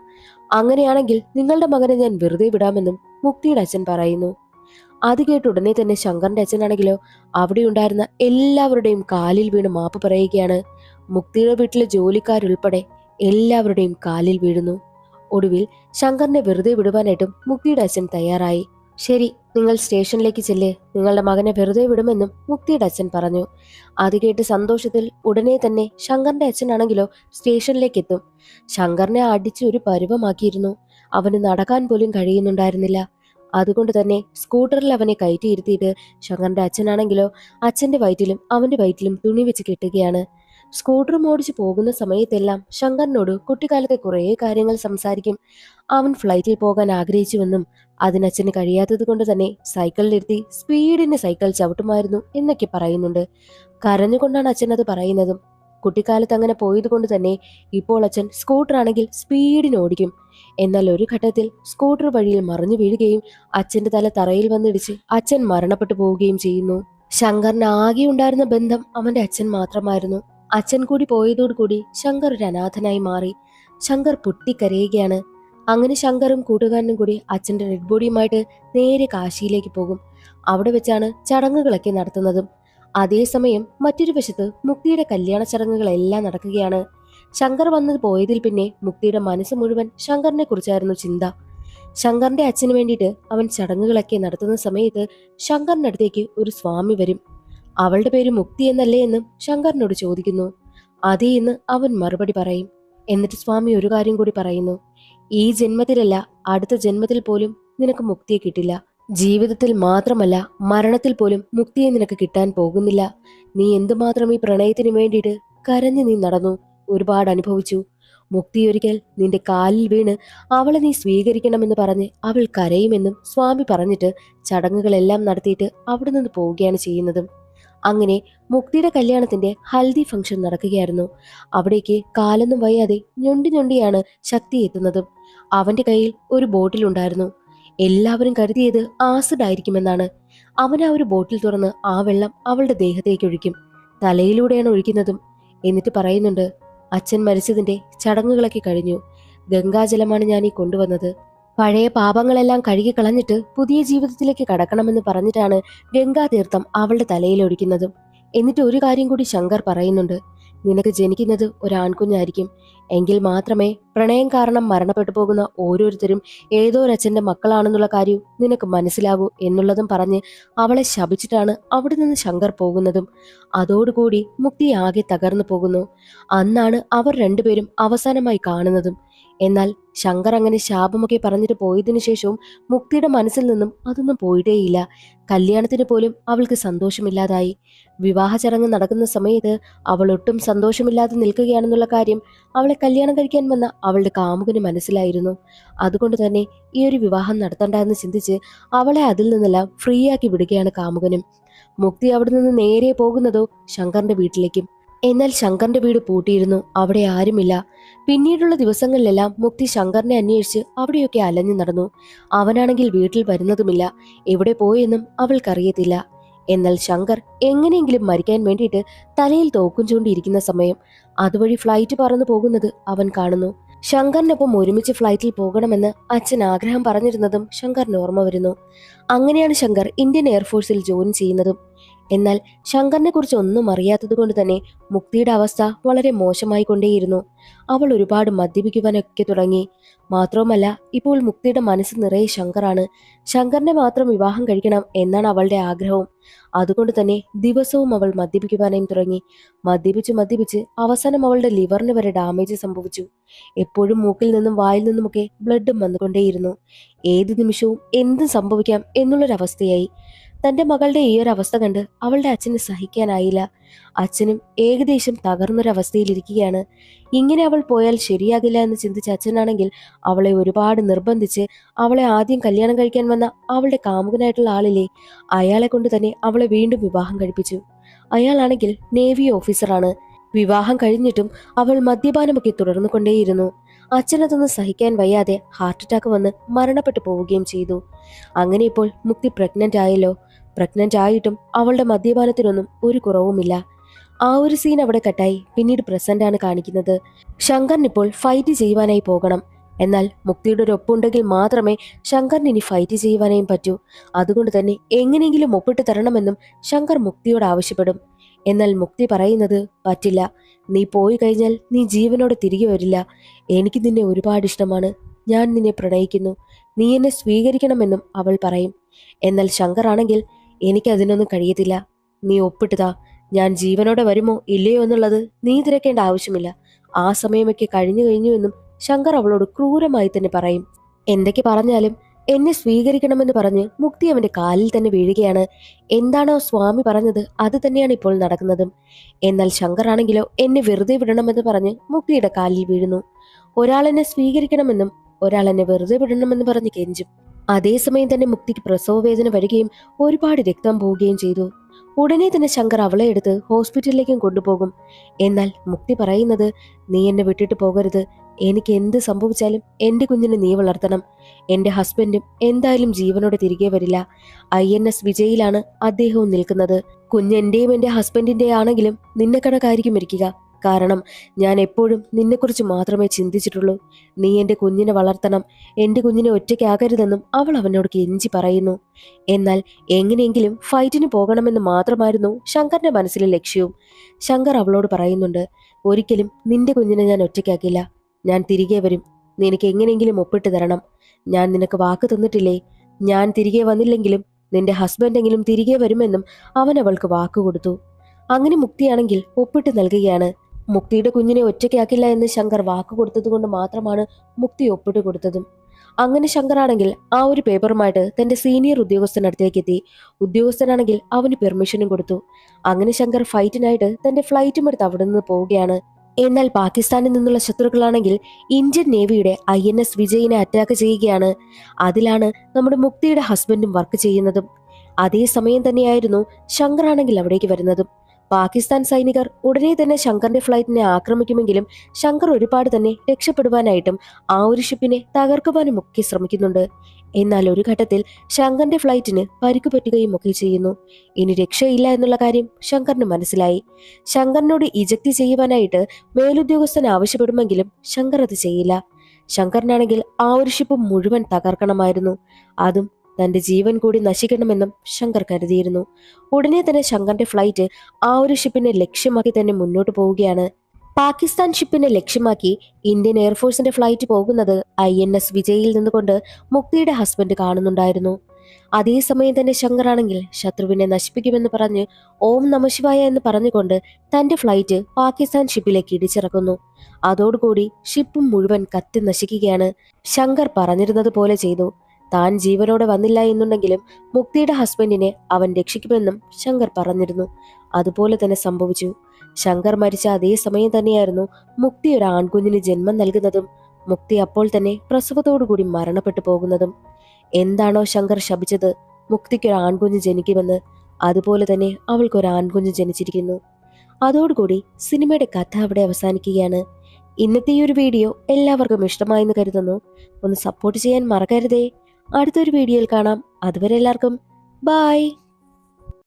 അങ്ങനെയാണെങ്കിൽ നിങ്ങളുടെ മകനെ ഞാൻ വെറുതെ വിടാമെന്നും മുക്തിയുടെ അച്ഛൻ പറയുന്നു. അത് കേട്ട് ഉടനെ തന്നെ ശങ്കറിന്റെ അച്ഛനാണെങ്കിലോ അവിടെ ഉണ്ടായിരുന്ന എല്ലാവരുടെയും കാലിൽ വീണ് മാപ്പ് പറയുകയാണ്. മുക്തിയുടെ വീട്ടിലെ ജോലിക്കാരുൾപ്പെടെ എല്ലാവരുടെയും കാലിൽ വീഴുന്നു. ഒടുവിൽ ശങ്കറിനെ വെറുതെ വിടുവാനായിട്ടും മുക്തിയുടെ അച്ഛൻ തയ്യാറായി. ശരി, നിങ്ങൾ സ്റ്റേഷനിലേക്ക് ചെല്ല്, നിങ്ങളുടെ മകനെ വെറുതെ വിടുമെന്നും മുക്തിയുടെ അച്ഛൻ പറഞ്ഞു. അത് കേട്ട് സന്തോഷത്തിൽ ഉടനെ തന്നെ ശങ്കറിന്റെ അച്ഛനാണെങ്കിലോ സ്റ്റേഷനിലേക്ക് എത്തും. ശങ്കറിനെ അടിച്ച് ഒരു പരുവമാക്കിയിരുന്നു. അവന് നടക്കാൻ പോലും കഴിയുന്നുണ്ടായിരുന്നില്ല. അതുകൊണ്ട് തന്നെ സ്കൂട്ടറിൽ അവനെ കയറ്റിയിരുത്തിയിട്ട് ശങ്കറിന്റെ അച്ഛനാണെങ്കിലോ അച്ഛന്റെ വയറ്റിലും അവന്റെ വയറ്റിലും തുണി വെച്ച് കെട്ടുകയാണ്. സ്കൂട്ടർ ഓടിച്ചു പോകുന്ന സമയത്തെല്ലാം ശങ്കറിനോട് കുട്ടിക്കാലത്തെ കുറേ കാര്യങ്ങൾ സംസാരിക്കും. അവൻ ഫ്ലൈറ്റിൽ പോകാൻ ആഗ്രഹിച്ചുവെന്നും അതിനച്ഛന് കഴിയാത്തത് കൊണ്ട് തന്നെ സൈക്കിളിലിരുത്തി സ്പീഡിന് സൈക്കിൾ ചവിട്ടുമായിരുന്നു എന്നൊക്കെ പറയുന്നുണ്ട്. കരഞ്ഞുകൊണ്ടാണ് അച്ഛൻ അത് പറയുന്നതും. കുട്ടിക്കാലത്ത് അങ്ങനെ പോയത് കൊണ്ട് തന്നെ ഇപ്പോൾ അച്ഛൻ സ്കൂട്ടർ ആണെങ്കിൽ സ്പീഡിന് ഓടിക്കും. എന്നാൽ ഒരു ഘട്ടത്തിൽ സ്കൂട്ടർ വഴിയിൽ മറിഞ്ഞു വീഴുകയും അച്ഛന്റെ തല തറയിൽ വന്നിടിച്ച് അച്ഛൻ മരണപ്പെട്ടു പോവുകയും ചെയ്യുന്നു. ശങ്കറിന് ആകെ ഉണ്ടായിരുന്ന ബന്ധം അവന്റെ അച്ഛൻ മാത്രമായിരുന്നു. അച്ഛൻ കൂടി പോയതോടുകൂടി ശങ്കർ ഒരു അനാഥനായി മാറി. ശങ്കർ പൊട്ടിക്കരയുകയാണ്. അങ്ങനെ ശങ്കറും കൂട്ടുകാരനും കൂടി അച്ഛന്റെ ഡെഡ് ബോഡിയുമായിട്ട് നേരെ കാശിയിലേക്ക് പോകും. അവിടെ വെച്ചാണ് ചടങ്ങുകളൊക്കെ നടത്തുന്നതും. അതേസമയം മറ്റൊരു വശത്ത് മുക്തിയുടെ കല്യാണ ചടങ്ങുകളെല്ലാം നടക്കുകയാണ്. ശങ്കർ വന്നത് പോയതിൽ പിന്നെ മുക്തിയുടെ മനസ്സ് മുഴുവൻ ശങ്കറിനെ കുറിച്ചായിരുന്നു ചിന്ത. ശങ്കറിന്റെ അച്ഛന് വേണ്ടിയിട്ട് അവൻ ചടങ്ങുകളൊക്കെ നടത്തുന്ന സമയത്ത് ശങ്കറിന്റെ അടുത്തേക്ക് ഒരു സ്വാമി വരും. അവളുടെ പേര് മുക്തി എന്നല്ലേ എന്നും ശങ്കറിനോട് ചോദിക്കുന്നു. അതേ എന്ന് അവൻ മറുപടി പറയും. എന്നിട്ട് സ്വാമി ഒരു കാര്യം കൂടി പറയുന്നു, ഈ ജന്മത്തിലല്ല അടുത്ത ജന്മത്തിൽ പോലും നിനക്ക് മുക്തിയെ കിട്ടില്ല. ജീവിതത്തിൽ മാത്രമല്ല മരണത്തിൽ പോലും മുക്തിയെ നിനക്ക് കിട്ടാൻ പോകുന്നില്ല. നീ എന്തുമാത്രം ഈ പ്രണയത്തിന് വേണ്ടിയിട്ട് കരഞ്ഞു നീ നടന്നു, ഒരുപാട് അനുഭവിച്ചു. മുക്തി ഒരിക്കൽ നിന്റെ കാലിൽ വീണ് അവളെ നീ സ്വീകരിക്കണമെന്ന് പറഞ്ഞ് അവൾ കരയുമെന്നും സ്വാമി പറഞ്ഞിട്ട് ചടങ്ങുകളെല്ലാം നടത്തിയിട്ട് അവിടെ നിന്ന് പോവുകയാണ് ചെയ്യുന്നതും. അങ്ങനെ മുക്തിയുടെ കല്യാണത്തിന്റെ ഹൽദി ഫംഗ്ഷൻ നടക്കുകയായിരുന്നു. അവിടേക്ക് കാലൊന്നും വയ്യാതെ ഞൊണ്ടി ഞൊണ്ടിയാണ് ശക്തി എത്തുന്നതും. അവന്റെ കയ്യിൽ ഒരു ബോട്ടിൽ ഉണ്ടായിരുന്നു. എല്ലാവരും കരുതിയത് ആസിഡ് ആയിരിക്കുമെന്നാണ്. അവൻ ആ ഒരു ബോട്ടിൽ തുറന്ന് ആ വെള്ളം അവളുടെ ദേഹത്തേക്ക് ഒഴിക്കും. തലയിലൂടെയാണ് ഒഴിക്കുന്നതും. എന്നിട്ട് പറയുന്നുണ്ട്, അച്ഛൻ മരിച്ചതിന്റെ ചടങ്ങുകളൊക്കെ കഴിഞ്ഞു. ഗംഗാജലമാണ് ഞാൻ ഈ കൊണ്ടുവന്നത്. പഴയ പാപങ്ങളെല്ലാം കഴുകിക്കളഞ്ഞിട്ട് പുതിയ ജീവിതത്തിലേക്ക് കടക്കണമെന്ന് പറഞ്ഞിട്ടാണ് ഗംഗാതീർത്ഥം അവളുടെ തലയിൽ ഒഴിക്കുന്നതും. എന്നിട്ട് ഒരു കാര്യം കൂടി ശങ്കർ പറയുന്നുണ്ട്, നിനക്ക് ജനിക്കുന്നത് ഒരു ആൺകുഞ്ഞായിരിക്കും. എങ്കിൽ മാത്രമേ പ്രണയം കാരണം മരണപ്പെട്ടു പോകുന്ന ഓരോരുത്തരും ഏതോ ഒരച്ഛന്റെ മക്കളാണെന്നുള്ള കാര്യം നിനക്ക് മനസ്സിലാവൂ എന്നുള്ളതും പറഞ്ഞ് അവളെ ശപിച്ചിട്ടാണ് അവിടെ നിന്ന് ശങ്കർ പോകുന്നതും. അതോടുകൂടി മുക്തി ആകെ തകർന്നു പോകുന്നു. അന്നാണ് അവർ രണ്ടുപേരും അവസാനമായി കാണുന്നതും. എന്നാൽ ശങ്കർ അങ്ങനെ ശാപമൊക്കെ പറഞ്ഞിട്ട് പോയതിനു ശേഷവും മുക്തിയുടെ മനസ്സിൽ നിന്നും അതൊന്നും പോയിട്ടേയില്ല. കല്യാണത്തിന് പോലും അവൾക്ക് സന്തോഷമില്ലാതായി. വിവാഹ ചടങ്ങ് നടക്കുന്ന സമയത്ത് അവൾ ഒട്ടും സന്തോഷമില്ലാതെ നിൽക്കുകയാണെന്നുള്ള കാര്യം അവളെ കല്യാണം കഴിക്കാൻ വന്ന അവളുടെ കാമുകന് മനസ്സിലായിരുന്നു. അതുകൊണ്ട് തന്നെ ഈ ഒരു വിവാഹം നടത്തണ്ട എന്ന് ചിന്തിച്ച് അവളെ അതിൽ നിന്നെല്ലാം ഫ്രീ ആക്കി വിടുകയാണ് കാമുകനും. മുക്തി അവിടെ നിന്ന് നേരെ പോകുന്നതോ ശങ്കറിന്റെ വീട്ടിലേക്കും. എന്നാൽ ശങ്കറിന്റെ വീട് പൂട്ടിയിരുന്നു. അവിടെ ആരുമില്ല. പിന്നീടുള്ള ദിവസങ്ങളിലെല്ലാം മുക്തി ശങ്കറിനെ അന്വേഷിച്ച് അവിടെയൊക്കെ അലഞ്ഞു നടന്നു. അവനാണെങ്കിൽ വീട്ടിൽ വരുന്നതുമില്ല. എവിടെ പോയെന്നും അവൾക്കറിയത്തില്ല. എന്നാൽ ശങ്കർ എങ്ങനെയെങ്കിലും മരിക്കാൻ വേണ്ടിയിട്ട് തലയിൽ തോക്കും ചൂണ്ടിയിരിക്കുന്ന സമയം അതുവഴി ഫ്ലൈറ്റ് പറന്നു പോകുന്നത് അവൻ കാണുന്നു. ശങ്കറിനൊപ്പം ഒരുമിച്ച് ഫ്ലൈറ്റിൽ പോകണമെന്ന് അച്ഛൻ ആഗ്രഹം പറഞ്ഞിരുന്നതും ശങ്കറിന് ഓർമ്മ വരുന്നു. അങ്ങനെയാണ് ശങ്കർ ഇന്ത്യൻ എയർഫോഴ്സിൽ ജോയിൻ ചെയ്യുന്നതും. എന്നാൽ ശങ്കറിനെ കുറിച്ച് ഒന്നും അറിയാത്തത് കൊണ്ട് തന്നെ മുക്തിയുടെ അവസ്ഥ വളരെ മോശമായി കൊണ്ടേയിരുന്നു. അവൾ ഒരുപാട് മദ്യപിക്കുവാനൊക്കെ തുടങ്ങി. മാത്രവുമല്ല, ഇപ്പോൾ മുക്തിയുടെ മനസ്സ് നിറയെ ശങ്കറാണ്. ശങ്കറിനെ മാത്രം വിവാഹം കഴിക്കണം എന്നാണ് അവളുടെ ആഗ്രഹവും. അതുകൊണ്ട് തന്നെ ദിവസവും അവൾ മദ്യപിക്കുവാനായി തുടങ്ങി. മദ്യപിച്ച് അവസാനം അവളുടെ ലിവറിന് വരെ ഡാമേജ് സംഭവിച്ചു. എപ്പോഴും മൂക്കിൽ നിന്നും വായിൽ നിന്നുമൊക്കെ ബ്ലഡും വന്നുകൊണ്ടേയിരുന്നു. ഏത് നിമിഷവും എന്തും സംഭവിക്കാം എന്നുള്ളൊരവസ്ഥയായി. തന്റെ മകളുടെ ഈ ഒരു അവസ്ഥ കണ്ട് അവളുടെ അച്ഛന് സഹിക്കാനായില്ല. അച്ഛനും ഏകദേശം തകർന്നൊരവസ്ഥയിലിരിക്കുകയാണ്. ഇങ്ങനെ അവൾ പോയാൽ ശരിയാകില്ല എന്ന് ചിന്തിച്ച അച്ഛനാണെങ്കിൽ അവളെ ഒരുപാട് നിർബന്ധിച്ച് അവളെ ആദ്യം കല്യാണം കഴിക്കാൻ വന്ന അവളുടെ കാമുകനായിട്ടുള്ള ആളിലെ അയാളെ കൊണ്ട് തന്നെ അവളെ വീണ്ടും വിവാഹം കഴിപ്പിച്ചു. അയാളാണെങ്കിൽ നേവി ഓഫീസറാണ്. വിവാഹം കഴിഞ്ഞിട്ടും അവൾ മദ്യപാനമൊക്കെ തുടർന്നു കൊണ്ടേയിരുന്നു. അച്ഛനതൊന്നും സഹിക്കാൻ വയ്യാതെ ഹാർട്ട് അറ്റാക്ക് വന്ന് മരണപ്പെട്ടു പോവുകയും ചെയ്തു. അങ്ങനെ ഇപ്പോൾ മുക്തി പ്രഗ്നന്റ് ആയല്ലോ. പ്രഗ്നന്റ് ആയിട്ടും അവളുടെ മദ്യപാനത്തിനൊന്നും ഒരു കുറവുമില്ല. ആ ഒരു സീൻ അവിടെ കട്ടായി. പിന്നീട് പ്രസന്റ് ആണ് കാണിക്കുന്നത്. ശങ്കറിനിപ്പോൾ ഫൈറ്റ് ചെയ്യുവാനായി പോകണം. എന്നാൽ മുക്തിയുടെ ഒരു ഒപ്പുണ്ടെങ്കിൽ മാത്രമേ ശങ്കറിന് ഇനി ഫൈറ്റ് ചെയ്യുവാനായും പറ്റൂ. അതുകൊണ്ട് തന്നെ എങ്ങനെയെങ്കിലും ഒപ്പിട്ട് തരണമെന്നും ശങ്കർ മുക്തിയോട് ആവശ്യപ്പെടും. എന്നാൽ മുക്തി പറയുന്നത്, പറ്റില്ല, നീ പോയി കഴിഞ്ഞാൽ നീ ജീവനോടെ തിരികെ വരില്ല. എനിക്ക് നിന്നെ ഒരുപാട് ഇഷ്ടമാണ്. ഞാൻ നിന്നെ പ്രണയിക്കുന്നു. നീ എന്നെ സ്വീകരിക്കണമെന്നും അവൾ പറയും. എന്നാൽ ശങ്കർ ആണെങ്കിൽ, എനിക്കതിനൊന്നും കഴിയത്തില്ല. നീ ഒപ്പിട്ടുതാ. ഞാൻ ജീവനോടെ വരുമോ ഇല്ലയോ എന്നുള്ളത് നീ തിരക്കേണ്ട ആവശ്യമില്ല. ആ സമയമൊക്കെ കഴിഞ്ഞു എന്നും ശങ്കർ അവളോട് ക്രൂരമായി തന്നെ പറയും. എന്തൊക്കെ പറഞ്ഞാലും എന്നെ സ്വീകരിക്കണമെന്ന് പറഞ്ഞ് മുക്തി അവന്റെ കാലിൽ തന്നെ വീഴുകയാണ്. എന്താണോ സ്വാമി പറഞ്ഞത് അത് തന്നെയാണ് ഇപ്പോൾ നടക്കുന്നതും. എന്നാൽ ശങ്കർ ആണെങ്കിലോ എന്നെ വെറുതെ വിടണമെന്ന് പറഞ്ഞ് മുക്തിയുടെ കാലിൽ വീഴുന്നു. ഒരാൾ എന്നെ സ്വീകരിക്കണമെന്നും ഒരാൾ എന്നെ വെറുതെ വിടണമെന്ന് പറഞ്ഞ് കെഞ്ചും. അതേസമയം തന്നെ മുക്തിക്ക് പ്രസവ വേദന വരികയും ഒരുപാട് രക്തം പോവുകയും ചെയ്തു. ഉടനെ തന്നെ ശങ്കർ അവളെ എടുത്ത് ഹോസ്പിറ്റലിലേക്കും കൊണ്ടുപോകും. എന്നാൽ മുക്തി പറയുന്നത്, നീ എന്നെ വിട്ടിട്ട് പോകരുത്. എനിക്ക് എന്ത് സംഭവിച്ചാലും എന്റെ കുഞ്ഞിനെ നീ വളർത്തണം. എന്റെ ഹസ്ബൻഡും എന്തായാലും ജീവനോടെ തിരികെ വരില്ല. INS വിജയിലാണ് അദ്ദേഹവും നിൽക്കുന്നത്. കുഞ്ഞ് എന്റെയും എന്റെ ഹസ്ബൻഡിന്റെ ആണെങ്കിലും നിന്നെ കണക്കായിരിക്കും ഇരിക്കുക. കാരണം ഞാൻ എപ്പോഴും നിന്നെക്കുറിച്ച് മാത്രമേ ചിന്തിച്ചിട്ടുള്ളൂ. നീ എന്റെ കുഞ്ഞിനെ വളർത്തണം. എന്റെ കുഞ്ഞിനെ ഒറ്റയ്ക്കാകരുതെന്നും അവൾ അവനോട് കെഞ്ചി പറയുന്നു. എന്നാൽ എങ്ങനെയെങ്കിലും ഫൈറ്റിന് പോകണമെന്ന് മാത്രമായിരുന്നു ശങ്കറിന്റെ മനസ്സിലെ ലക്ഷ്യവും. ശങ്കർ അവളോട് പറയുന്നുണ്ട്, ഒരിക്കലും നിന്റെ കുഞ്ഞിനെ ഞാൻ ഒറ്റയ്ക്കാക്കില്ല. ഞാൻ തിരികെ വരും. നിനക്ക് എങ്ങനെയെങ്കിലും ഒപ്പിട്ട് തരണം. ഞാൻ നിനക്ക് വാക്ക് തന്നിട്ടില്ലേ? ഞാൻ തിരികെ വന്നില്ലെങ്കിലും നിന്റെ ഹസ്ബൻഡെങ്കിലും തിരികെ വരുമെന്നും അവൻ അവൾക്ക് വാക്ക് കൊടുത്തു. അങ്ങനെ മുക്തിയാണെങ്കിൽ ഒപ്പിട്ട് നൽകുകയാണ്. മുക്തിയുടെ കുഞ്ഞിനെ ഒറ്റയ്ക്കാക്കില്ല എന്ന് ശങ്കർ വാക്ക് കൊടുത്തത് കൊണ്ട് മാത്രമാണ് മുക്തി ഒപ്പിട്ട് കൊടുത്തതും. അങ്ങനെ ശങ്കറാണെങ്കിൽ ആ ഒരു പേപ്പറുമായിട്ട് തന്റെ സീനിയർ ഉദ്യോഗസ്ഥനടുത്തേക്ക് എത്തി. ഉദ്യോഗസ്ഥനാണെങ്കിൽ അവന് പെർമിഷനും കൊടുത്തു. അങ്ങനെ ശങ്കർ ഫൈറ്റിനായിട്ട് തന്റെ ഫ്ലൈറ്റും എടുത്ത് അവിടെ നിന്ന് പോവുകയാണ്. എന്നാൽ പാകിസ്ഥാനിൽ നിന്നുള്ള ശത്രുക്കളാണെങ്കിൽ ഇന്ത്യൻ നേവിയുടെ INS വിജയിനെ അറ്റാക്ക് ചെയ്യുകയാണ്. അതിലാണ് നമ്മുടെ മുക്തിയുടെ ഹസ്ബൻഡും വർക്ക് ചെയ്യുന്നതും. അതേസമയം തന്നെയായിരുന്നു ശങ്കർ ആണെങ്കിൽ അവിടേക്ക് വരുന്നതും. പാകിസ്ഥാൻ സൈനികർ ഉടനെ തന്നെ ശങ്കറിന്റെ ഫ്ലൈറ്റിനെ ആക്രമിക്കുമെങ്കിലും ശങ്കർ ഒരുപാട് തന്നെ രക്ഷപ്പെടുവാനായിട്ടും ആ ഒരു ഷിപ്പിനെ തകർക്കുവാനും ഒക്കെ ശ്രമിക്കുന്നുണ്ട്. എന്നാൽ ഒരു ഘട്ടത്തിൽ ശങ്കറിന്റെ ഫ്ലൈറ്റിന് പരിക്ക് പറ്റുകയും ഒക്കെ ചെയ്യുന്നു. ഇനി രക്ഷയില്ല എന്നുള്ള കാര്യം ശങ്കറിന് മനസ്സിലായി. ശങ്കറിനോട് ഇജക്ട് ചെയ്യുവാനായിട്ട് മേലുദ്യോഗസ്ഥൻ ആവശ്യപ്പെടുമെങ്കിലും ശങ്കർ അത് ചെയ്യില്ല. ശങ്കറിനാണെങ്കിൽ ആ ഒരു ഷിപ്പ് മുഴുവൻ തകർക്കണമായിരുന്നു. അതും തന്റെ ജീവൻ കൂടി നശിക്കണമെന്നും ശങ്കർ കരുതിയിരുന്നു. ഉടനെ തന്നെ ശങ്കറിന്റെ ഫ്ലൈറ്റ് ആ ഒരു ഷിപ്പിനെ ലക്ഷ്യമാക്കി തന്നെ മുന്നോട്ട് പോവുകയാണ്. പാകിസ്ഥാൻ ഷിപ്പിനെ ലക്ഷ്യമാക്കി ഇന്ത്യൻ എയർഫോഴ്സിന്റെ ഫ്ലൈറ്റ് പോകുന്നത് INS വിജയിൽ നിന്നുകൊണ്ട് മുക്തിയുടെ ഹസ്ബൻഡ് കാണുന്നുണ്ടായിരുന്നു. അതേസമയം തന്നെ ശങ്കറാണെങ്കിൽ ശത്രുവിനെ നശിപ്പിക്കുമെന്ന് പറഞ്ഞ് ഓം നമഃശിവായ എന്ന് പറഞ്ഞുകൊണ്ട് തന്റെ ഫ്ലൈറ്റ് പാകിസ്ഥാൻ ഷിപ്പിലേക്ക് ഇടിച്ചിറക്കുന്നു. അതോടുകൂടി ഷിപ്പും മുഴുവൻ കത്തി നശിക്കുകയാണ്. ശങ്കർ പറഞ്ഞിരുന്നത് പോലെ ചെയ്തു. താൻ ജീവനോടെ വന്നില്ല എന്നുണ്ടെങ്കിലും മുക്തിയുടെ ഹസ്ബൻഡിനെ അവൻ രക്ഷിക്കുമെന്നും ശങ്കർ പറഞ്ഞിരുന്നു. അതുപോലെ തന്നെ സംഭവിച്ചു. ശങ്കർ മരിച്ച അതേ സമയം തന്നെയായിരുന്നു മുക്തി ഒരു ആൺകുഞ്ഞിന് ജന്മം നൽകുന്നതും മുക്തി അപ്പോൾ തന്നെ പ്രസവത്തോടുകൂടി മരണപ്പെട്ടു പോകുന്നതും. എന്താണോ ശങ്കർ ശപിച്ചത് മുക്തിക്കൊരു ആൺകുഞ്ഞ് ജനിക്കുമെന്ന്, അതുപോലെ തന്നെ അവൾക്കൊരു ആൺകുഞ്ഞ് ജനിച്ചിരിക്കുന്നു. അതോടുകൂടി സിനിമയുടെ കഥ അവിടെ അവസാനിക്കുകയാണ്. ഇന്നത്തെ ഈ ഒരു വീഡിയോ എല്ലാവർക്കും ഇഷ്ടമായെന്ന് കരുതുന്നു. ഒന്ന് സപ്പോർട്ട് ചെയ്യാൻ മറക്കരുതേ. അടുത്തൊരു വീഡിയോയിൽ കാണാം. അതുവരെ എല്ലാവർക്കും ബൈ.